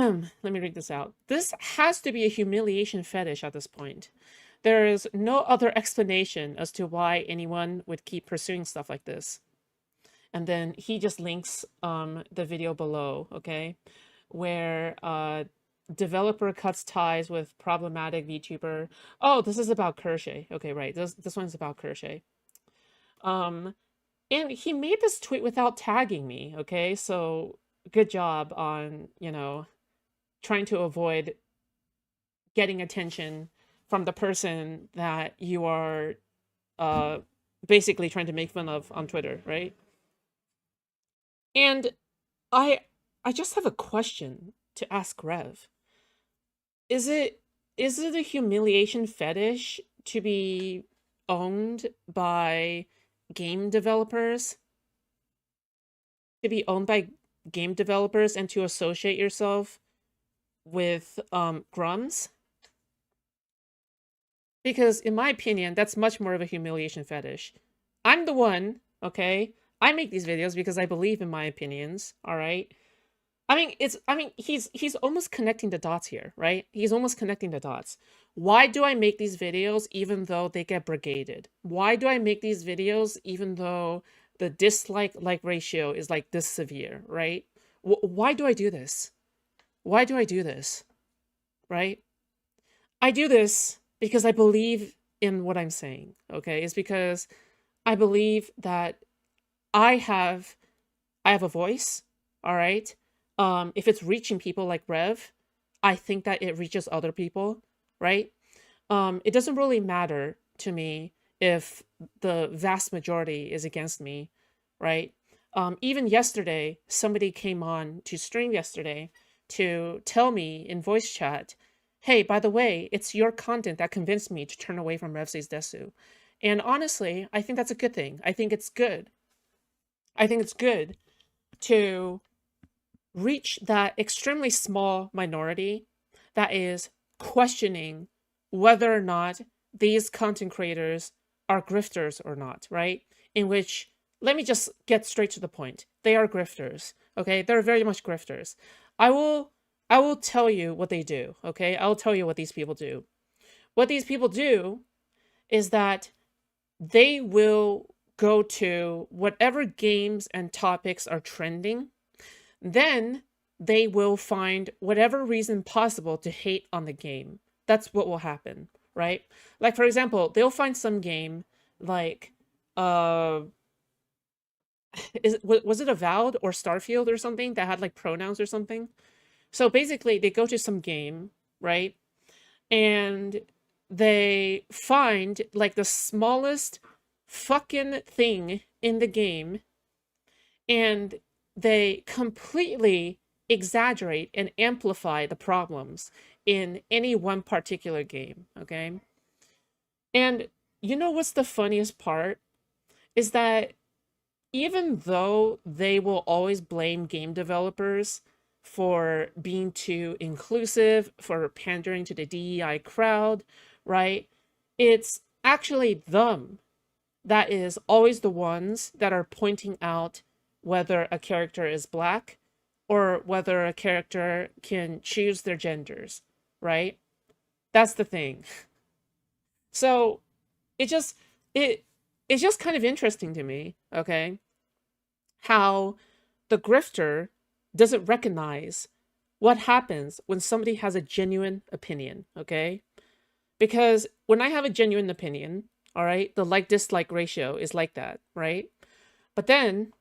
Let me read this out. This has to be a humiliation fetish at this point. There is no other explanation as to why anyone would keep pursuing stuff like this. And then he just links the video below, okay, where developer cuts ties with problematic VTuber. Oh, this is about Kershay. Okay, right. This one's about Kershay. Um, and he made this tweet without tagging me, okay? So good job on, trying to avoid getting attention from the person that you are uh basically trying to make fun of on Twitter, right? And I I just have a question to ask Rev. Is it is it a humiliation fetish to be owned by game developers? To be owned by game developers and to associate yourself with grums? Because in my opinion, that's much more of a humiliation fetish. I'm the one, okay? I make these videos because I believe in my opinions, all right? He's almost connecting the dots here, right? He's almost connecting the dots. Why do I make these videos even though they get brigaded? Why do I make these videos even though the dislike ratio is like this severe, right? Why do I do this? Why do I do this? Right? I do this because I believe in what I'm saying, okay? It's because I believe that I have I have a voice, all right? If it's reaching people like Rev, I think that it reaches other people, right? It doesn't really matter to me if the vast majority is against me, right? Even yesterday, somebody came on to stream yesterday to tell me in voice chat, hey, by the way, it's your content that convinced me to turn away from RevSaysDesu. And honestly, I think that's a good thing. I think it's good. I think it's good to reach that extremely small minority that is questioning whether or not these content creators are grifters or not, right? In which, let me just get straight to the point. They are grifters, okay? They're very much grifters. I will tell you what they do, okay? I'll tell you what these people do. What these people do is that they will go to whatever games and topics are trending, then they will find whatever reason possible to hate on the game. That's what will happen, right? Like, for example, they'll find some game like, uh, was it Avowed or Starfield or something that had like pronouns or something? So basically, they go to some game, right? And they find like the smallest fucking thing in the game, and they completely exaggerate and amplify the problems in any one particular game, okay? And you know what's the funniest part? Is that even though they will always blame game developers for being too inclusive, for pandering to the DEI crowd, right? It's actually them that is always the ones that are pointing out whether a character is black or whether a character can choose their genders, right? That's the thing. So it just it it's just kind of interesting to me, okay? How the grifter doesn't recognize what happens when somebody has a genuine opinion, okay? Because when I have a genuine opinion, all right, the like dislike ratio is like that, right? But then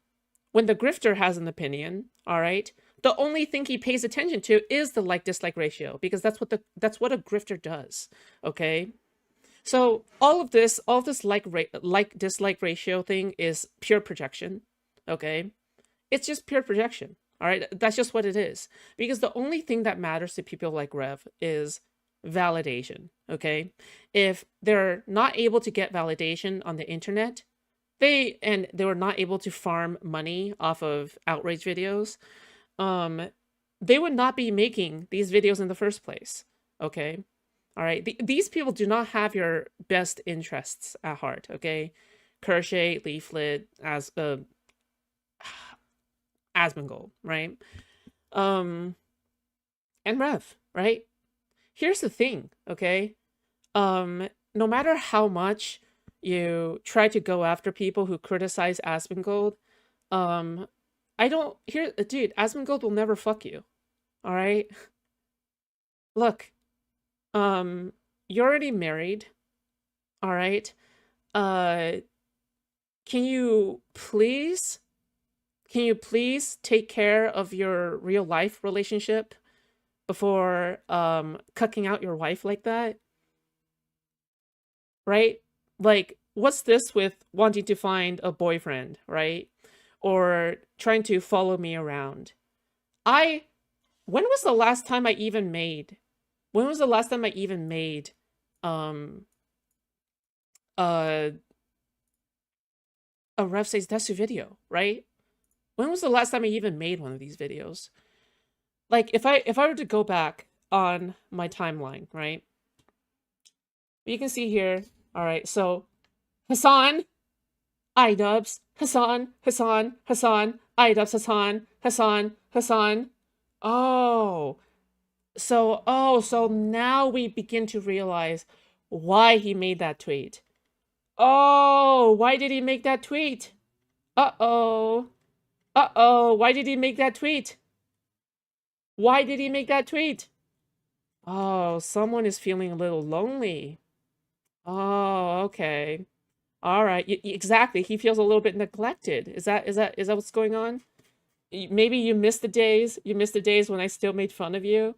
when the grifter has an opinion, all right, the only thing he pays attention to is the like dislike ratio because that's what a grifter does, okay? So all of this like dislike ratio thing is pure projection, okay? It's just pure projection. All right, that's just what it is. Because the only thing that matters to people like Rev is validation, okay? If they're not able to get validation on the internet, they were not able to farm money off of outrage videos, um they would not be making these videos in the first place, okay? All right, these people do not have your best interests at heart, okay? Kershay, Leaflet, as Asmongold, right? Um, and Rev, right? Here's the thing, okay? No matter how much you try to go after people who criticize Asmongold, um, I don't here, dude. Asmongold will never fuck you. All right. Look, um, you're already married. All right. Uh, can you please, take care of your real life relationship before cucking out your wife like that? Right? Like, what's this with wanting to find a boyfriend, right? Or trying to follow me around? I, when was the last time I even made, when was the last time I even made, um, uh, a RevSaysDesu video, right? When was the last time I even made one of these videos? Like, if I were to go back on my timeline, right? You can see here, all right, so Hassan, iDubbbz, Hassan, Hassan, Hassan, iDubbbz, Hassan, Hassan, Hassan. Oh, so now we begin to realize why he made that tweet. Oh, why did he make that tweet? Uh-oh. Uh-oh, why did he make that tweet? Why did he make that tweet? Oh, someone is feeling a little lonely. Oh, okay. All right. Exactly. He feels a little bit neglected. Is that what's going on? Maybe you missed the days. You missed the days when I still made fun of you.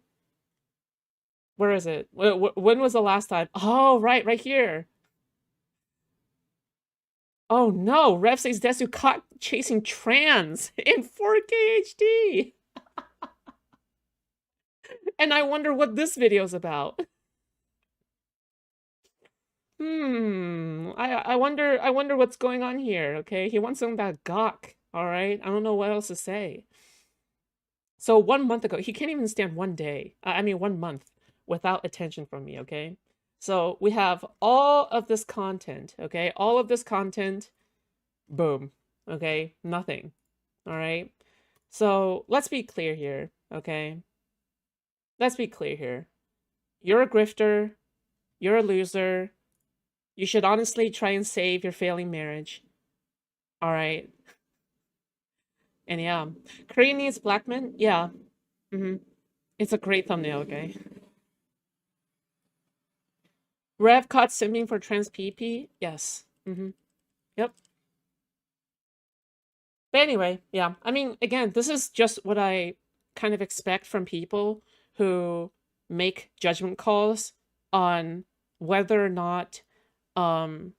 Where is it? When was the last time? Oh, right here. Oh no, RevSaysDesu caught chasing trans in 4K HD. And I wonder what this video's about. I wonder what's going on here, okay? He wants something about gawk, all right? I don't know what else to say. So 1 month ago, he can't even stand 1 day. I mean 1 month without attention from me, okay? So we have all of this content, okay? All of this content, boom, okay? Nothing, all right? So let's be clear here, okay? Let's be clear here. You're a grifter. You're a loser. You should honestly try and save your failing marriage. All right. And yeah, Korean needs black men. Yeah. It's a great thumbnail, okay? Rev caught simping for trans PP. Yes. Yep. But anyway, yeah. I mean, again, this is just what I kind of expect from people who make judgment calls on whether or not um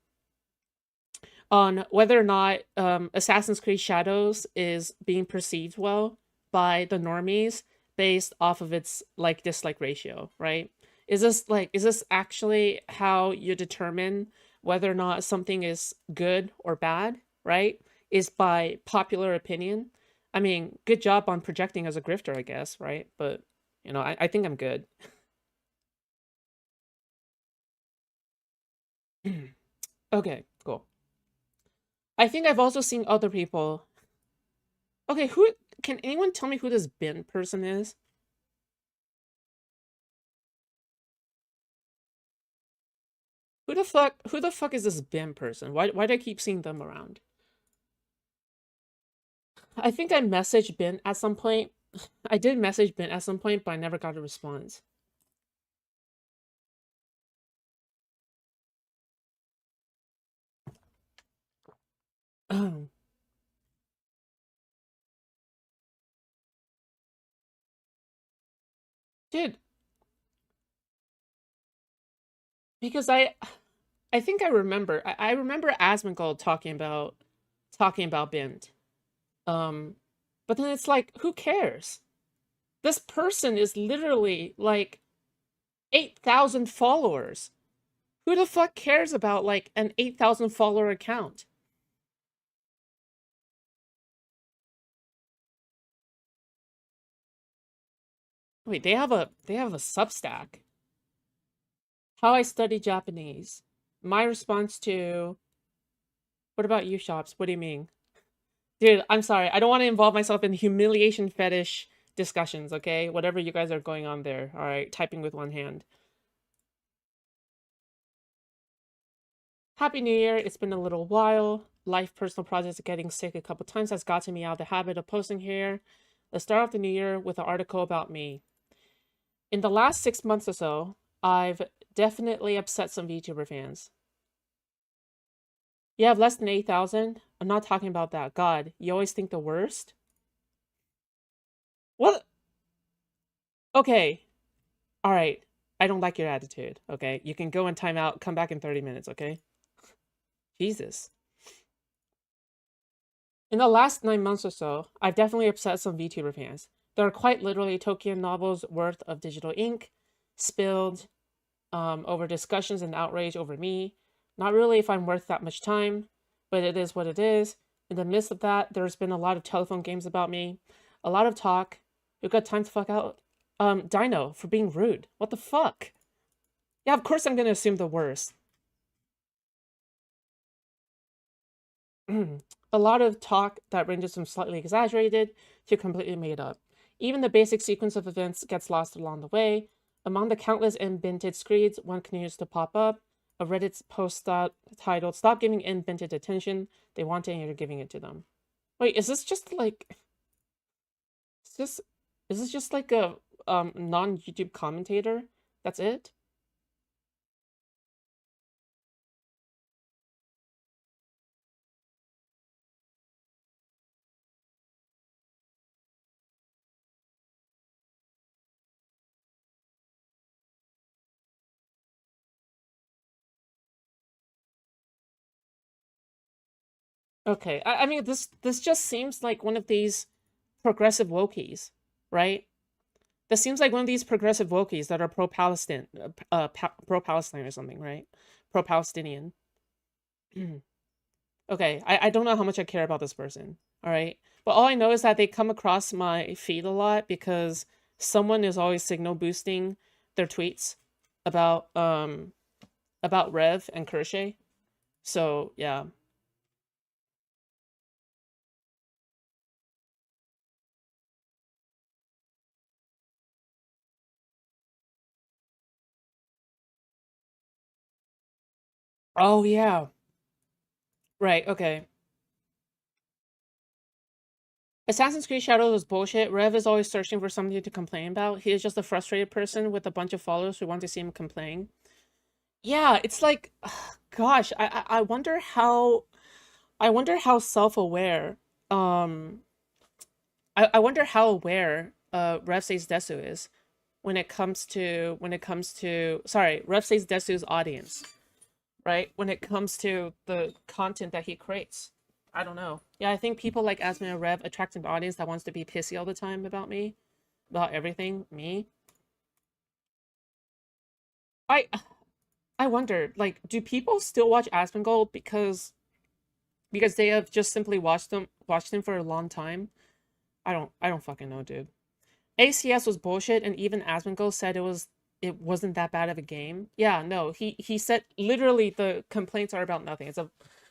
Assassin's Creed Shadows is being perceived well by the normies based off of its like dislike ratio, right? Is this actually how you determine whether or not something is good or bad, right? Is by popular opinion. I mean, good job on projecting as a grifter, I guess, right? But I think I'm good. Okay, cool. I think I've also seen other people. Okay, who can anyone tell me who this bin person is? Who the fuck is this bin person? Why do I keep seeing them around? I think I messaged bin at some point. I did message bin at some point, but I never got a response. Dude, because I think I remember. I remember Asmongold talking about Bint. Um, but then it's like, who cares? This person is literally like 8,000 followers. Who the fuck cares about like an 8,000 follower account? Wait, they have a Substack. How I study Japanese. My response to, what about you, Shops? What do you mean? Dude, I'm sorry. I don't want to involve myself in humiliation fetish discussions, okay? Whatever you guys are going on there. All right, typing with one hand. Happy New Year. It's been a little while. Life, personal projects, getting sick a couple times has gotten me out of the habit of posting here. Let's start off the new year with an article about me. In the last 6 months or so, I've definitely upset some VTuber fans. You have less than 8,000? I'm not talking about that. God, you always think the worst? What? Okay. All right. I don't like your attitude, okay? You can go in timeout, come back in 30 minutes, okay? Jesus. In the last 9 months or so, I've definitely upset some VTuber fans. There are quite literally Tolkien novels worth of digital ink spilled over discussions and outrage over me. Not really if I'm worth that much time, but it is what it is. In the midst of that, there's been a lot of telephone games about me, a lot of talk. You've got time to fuck out. Dino, for being rude. What the fuck? Yeah, of course I'm gonna assume the worst. A lot of talk that ranges from slightly exaggerated to completely made up. Even the basic sequence of events gets lost along the way. Among the countless invented screeds, one continues to pop up. A Reddit post titled, "Stop giving invented attention. They want it and you're giving it to them." Wait, is this just like... Is this, is this just like a non-YouTube commentator? That's it? Okay, I mean, this just seems like one of these progressive wokies, right? This seems like one of these progressive wokies that are pro-Palestine, pro-Palestine or something, right? Pro-Palestinian. Okay, I don't know how much I care about this person, all right? But all I know is that they come across my feed a lot because someone is always signal boosting their tweets about Rev and Kershay. So, yeah. Oh, yeah. Right, okay. Assassin's Creed Shadows is bullshit. Rev is always searching for something to complain about. He is just a frustrated person with a bunch of followers who want to see him complain. Yeah, it's like, gosh, I wonder how, self-aware, um, I wonder how aware, RevSaysDesu is sorry, RevSaysDesu's audience, right? When it comes to the content that he creates. I don't know. Yeah, I think people like Asmin and Rev attract an audience that wants to be pissy all the time about me, about everything, me. I I wonder, like, do people still watch Asmongold because they have just simply watched him for a long time? I don't fucking know, dude. ACS was bullshit, and even Asmongold said it wasn't that bad of a game. Yeah, no, he said literally the complaints are about nothing.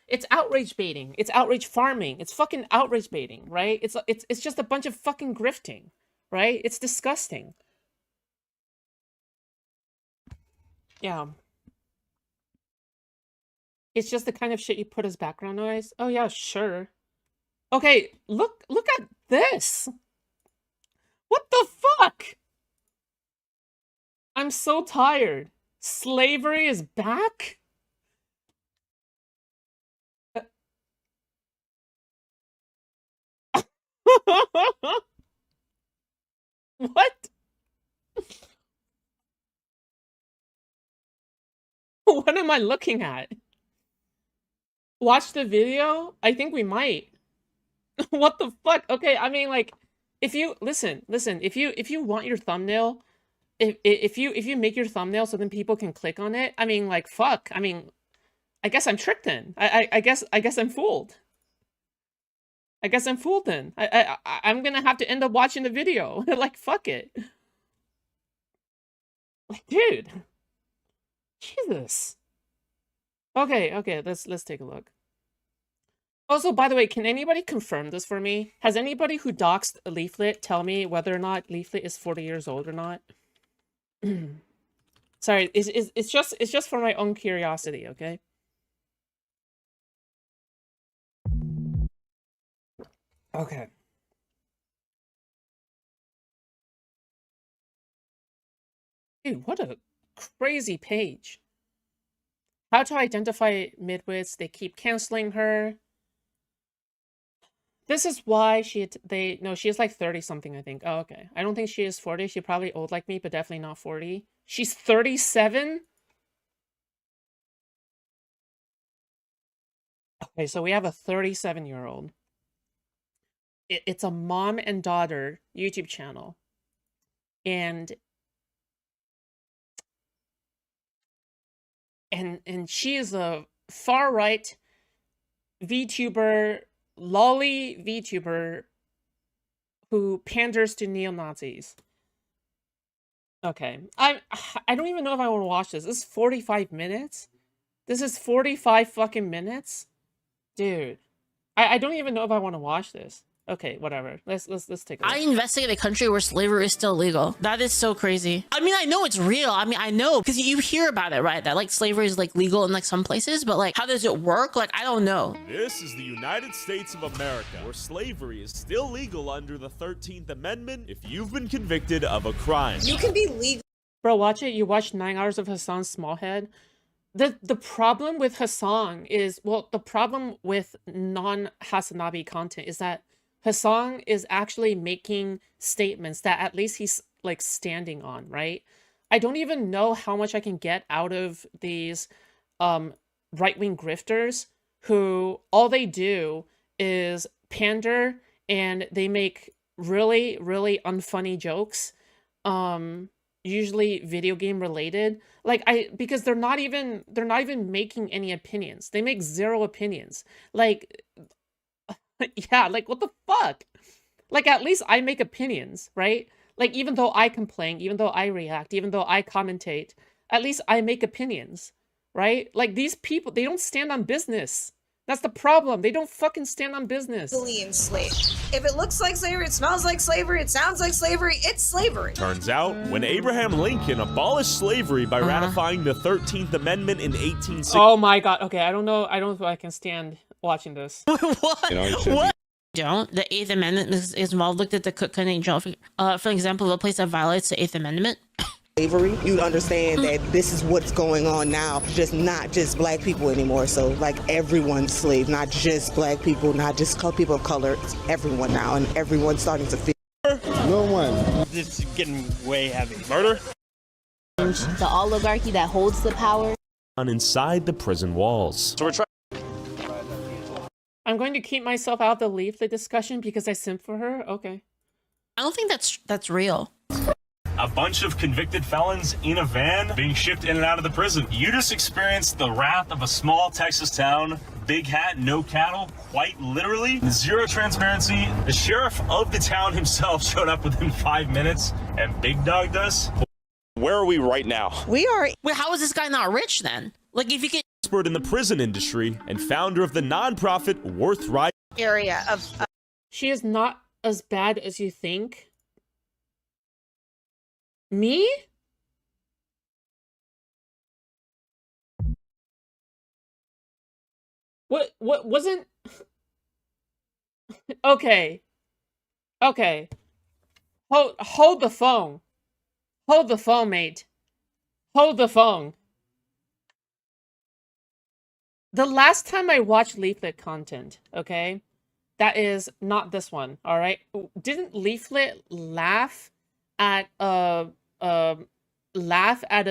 It's outrage baiting. It's outrage farming. It's fucking outrage baiting, right? It's just a bunch of fucking grifting, right? It's disgusting. Yeah. It's just the kind of shit you put as background noise. Oh yeah, sure. Okay, look at this. What the fuck? I'm so tired. Slavery is back? What? What am I looking at? Watch the video? I think we might. What the fuck? Okay, I mean, like, if you listen, if you want your thumbnail, if you make your thumbnail so then people can click on it, I mean, like, fuck. I mean, I guess I'm tricked then. I guess I'm fooled. I guess I'm fooled then. I'm gonna have to end up watching the video. Like, fuck it. Like, dude. Jesus. Okay, let's take a look. Also, by the way, can anybody confirm this for me? Has anybody who doxed a Leaflet tell me whether or not Leaflet is 40 years old or not? Sorry, it's just for my own curiosity, okay? Okay. Dude, what a crazy page. How to identify midwits, they keep canceling her. This is why no, she is like 30 something, I think. Oh, okay. I don't think she is 40. She's probably old like me, but definitely not 40. She's 37? Okay, so we have a 37-year-old. It's a mom and daughter YouTube channel. And she is a far-right VTuber, lolly VTuber who panders to neo-Nazis. Okay. I don't even know if I want to watch this. This is 45 minutes? This is 45 fucking minutes? Dude. I don't even know if I want to watch this. Okay, whatever. Let's take a look. I investigate a country where slavery is still legal. That is so crazy. I mean, I know it's real. I mean, I know because you hear about it, right? That like slavery is like legal in like some places, but like how does it work? Like I don't know. This is the United States of America, where slavery is still legal under the 13th Amendment if you've been convicted of a crime. You can be legal. Bro, watch it. You watch 9 hours of Hassan's small head. The problem with Hassan is, well, the problem with non-Hassanabi content is that Hassan is actually making statements that at least he's like standing on, right? I don't even know how much I can get out of these right-wing grifters who all they do is pander and they make really, really unfunny jokes. Usually video game related. Like because they're not even making any opinions. They make zero opinions. Like yeah, like what the fuck? Like at least I make opinions, right? Like even though I complain, even though I react, even though I commentate, at least I make opinions, right? Like these people, they don't stand on business. That's the problem. They don't fucking stand on business. Enslaved. If it looks like slavery, it smells like slavery, it sounds like slavery, it's slavery. Turns out, when Abraham Lincoln abolished slavery by ratifying the 13th Amendment in 1860. Oh my god. Okay, I don't know if I can stand watching this. What? You know, What? Don't. The 8th Amendment is involved. Looked at the Cook County Jail for example, a place that violates the 8th Amendment. Slavery, you'd understand that this is what's going on now, just not just black people anymore. So like everyone's slave, not just black people, not just people of color, it's everyone now, and everyone's starting to feel. No one. This is getting way heavy. Murder? The oligarchy that holds the power. Inside the prison walls. So we're trying. I'm going to keep myself out of the Leaflet discussion because I simp for her? Okay. I don't think that's real. A bunch of convicted felons in a van being shipped in and out of the prison. You just experienced the wrath of a small Texas town. Big hat, no cattle, quite literally. Zero transparency. The sheriff of the town himself showed up within 5 minutes and big dogged us. Where are we right now? We are. Wait, how is this guy not rich then? Like if you get Expert in the prison industry and founder of the nonprofit Worth Right Area of She is not as bad as you think. Me? What wasn't okay. Okay. Hold the phone. Hold the phone, mate. Hold the phone. The last time I watched Leaflet content, okay? That is not this one, all right? Didn't Leaflet laugh at a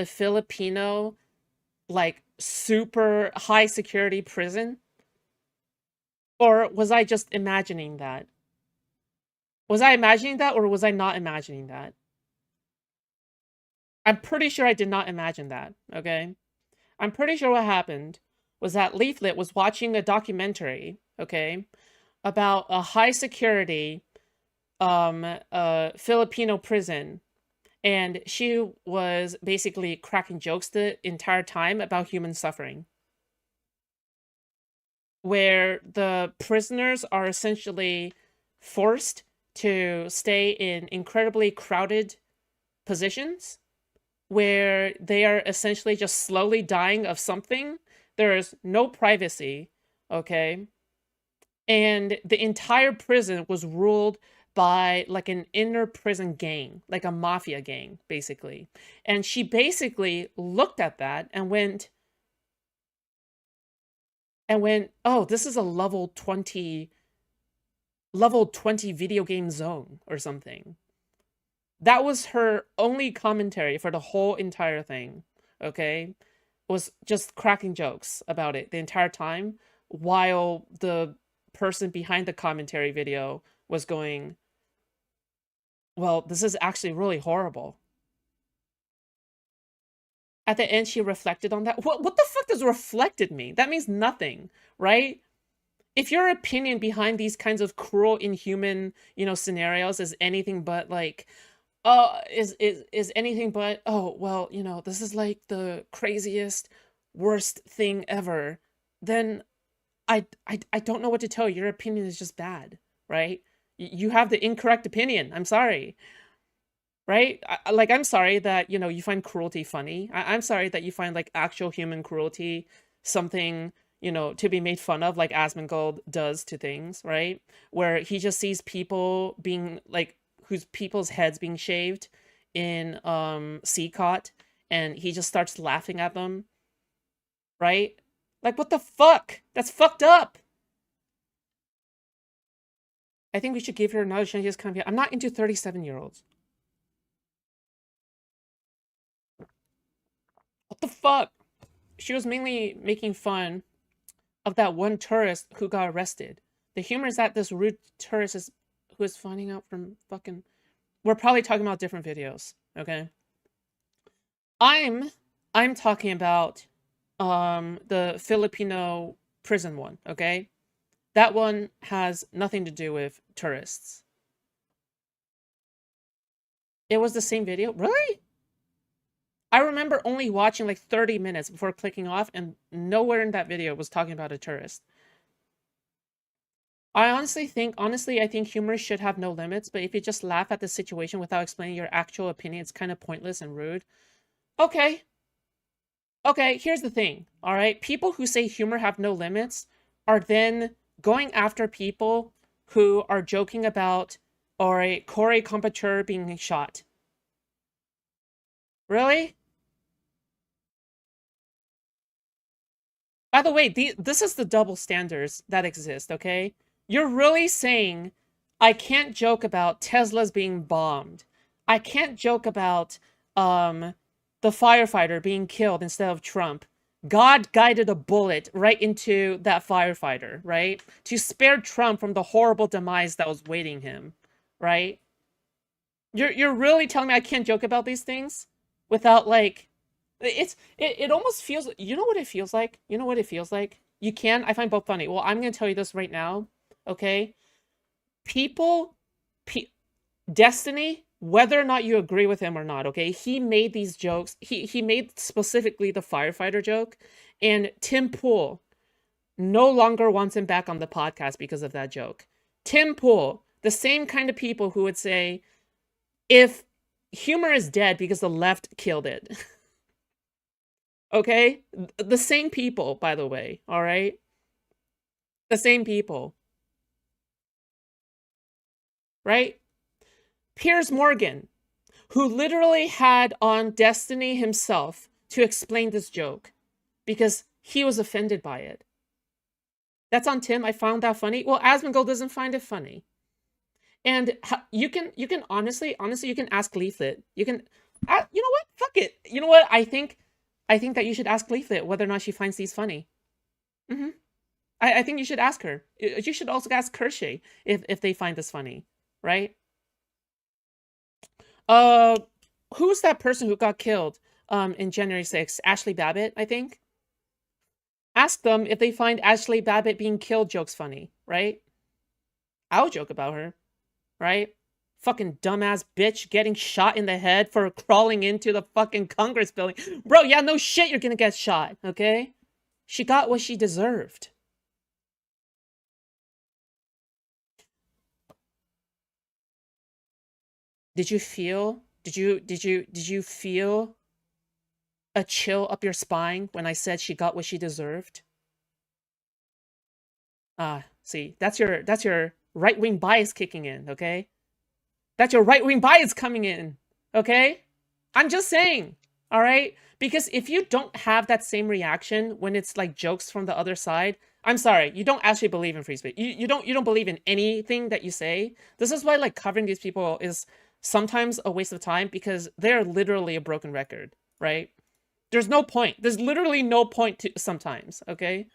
Filipino like super high security prison? Or was I just imagining that? Was I imagining that or was I not imagining that? I'm pretty sure I did not imagine that, okay? I'm pretty sure what happened was that Leaflet was watching a documentary, okay, about a high security Filipino prison, and she was basically cracking jokes the entire time about human suffering. where the prisoners are essentially forced to stay in incredibly crowded positions where they are essentially just slowly dying of something. There is no privacy, okay? And the entire prison was ruled by like an inner prison gang, like a mafia gang, basically. And she basically looked at that and went, oh, this is a level 20 video game zone or something. That was her only commentary for the whole entire thing, okay? Was just cracking jokes about it the entire time, while the person behind the commentary video was going, well, this is actually really horrible. At the end, she reflected on that. What the fuck does reflected mean? That means nothing, right? If your opinion behind these kinds of cruel, inhuman, scenarios is anything but like, is anything but, oh, well, this is like the craziest, worst thing ever, then I don't know what to tell you. Your opinion is just bad, right? You have the incorrect opinion. I'm sorry. Right? I'm sorry that, you find cruelty funny. I'm sorry that you find, like, actual human cruelty something, to be made fun of, like Asmongold does to things, right? Where he just sees people being, like, whose people's heads being shaved in Seacott, and he just starts laughing at them, right? Like, what the fuck? That's fucked up! I think we should give her another chance. I'm not into 37-year-olds. What the fuck? She was mainly making fun of that one tourist who got arrested. The humor is that this rude tourist who is finding out from fucking... We're probably talking about different videos, okay? I'm talking about the Filipino prison one, okay? That one has nothing to do with tourists. It was the same video? Really? I remember only watching like 30 minutes before clicking off, and nowhere in that video was talking about a tourist. I honestly think humor should have no limits, but if you just laugh at the situation without explaining your actual opinion, it's kind of pointless and rude. Okay. Okay, here's the thing, all right? People who say humor have no limits are then going after people who are joking about a Corey Compteur being shot. Really? By the way, this is the double standards that exist, okay? You're really saying, I can't joke about Tesla's being bombed. I can't joke about the firefighter being killed instead of Trump. God guided a bullet right into that firefighter, right? To spare Trump from the horrible demise that was waiting him, right? You're really telling me I can't joke about these things without, like... It almost feels... You know what it feels like? You know what it feels like? You can. I find both funny. Well, I'm going to tell you this right now, okay? Destiny, whether or not you agree with him or not, okay? He made these jokes. He made specifically the firefighter joke, and Tim Pool no longer wants him back on the podcast because of that joke. Tim Pool, the same kind of people who would say, if humor is dead because the left killed it... Okay? The same people, by the way, all right? The same people. Right? Piers Morgan, who literally had on Destiny himself to explain this joke because he was offended by it. That's on Tim. I found that funny. Well, Asmongold doesn't find it funny. And you can honestly, you can ask Leaflet. You know what? Fuck it. You know what? I think that you should ask Leaflet whether or not she finds these funny. I think you should ask her. You should also ask Kershey if they find this funny, right? Who's that person who got killed in January 6th? Ashley Babbitt, I think. Ask them if they find Ashley Babbitt being killed jokes funny, right? I'll joke about her, right? Fucking dumbass bitch getting shot in the head for crawling into the fucking Congress building. Bro, yeah, no shit you're gonna get shot, okay? She got what she deserved. Did you feel a chill up your spine when I said she got what she deserved? See, that's your right-wing bias kicking in, okay? That's your right-wing bias coming in, okay? I'm just saying, all right? Because if you don't have that same reaction when it's like jokes from the other side, I'm sorry, you don't actually believe in free speech. You don't believe in anything that you say. This is why like covering these people is sometimes a waste of time, because they're literally a broken record, right? There's no point. There's literally no point to sometimes, okay?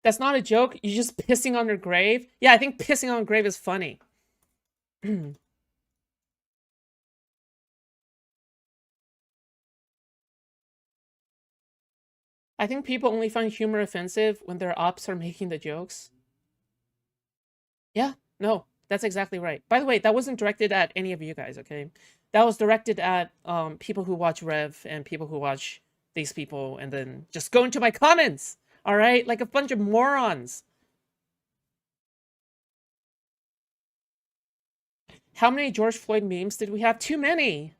That's not a joke. You're just pissing on her grave. Yeah, I think pissing on her grave is funny. I think people only find humor offensive when their ops are making the jokes. Yeah, no, that's exactly right. By the way, that wasn't directed at any of you guys, okay? That was directed at people who watch Rev and people who watch these people and then just go into my comments, all right? Like a bunch of morons. How many George Floyd memes did we have? Too many.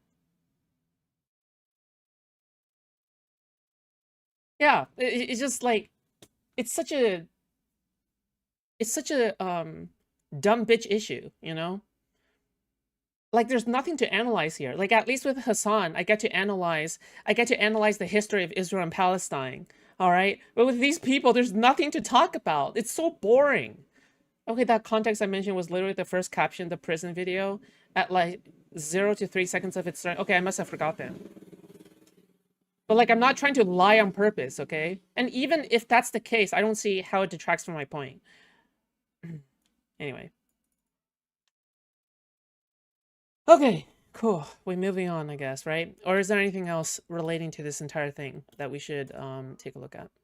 Yeah, it's just like, it's such a dumb bitch issue, you know? Like there's nothing to analyze here. Like at least with Hassan, I get to analyze the history of Israel and Palestine, all right? But with these people, there's nothing to talk about. It's so boring. Okay, that context I mentioned was literally the first caption, the prison video, at like 0 to 3 seconds of its start. Okay, I must have forgotten. But like, I'm not trying to lie on purpose, okay? And even if that's the case, I don't see how it detracts from my point. Anyway. Okay, cool. We're moving on, I guess, right? Or is there anything else relating to this entire thing that we should take a look at?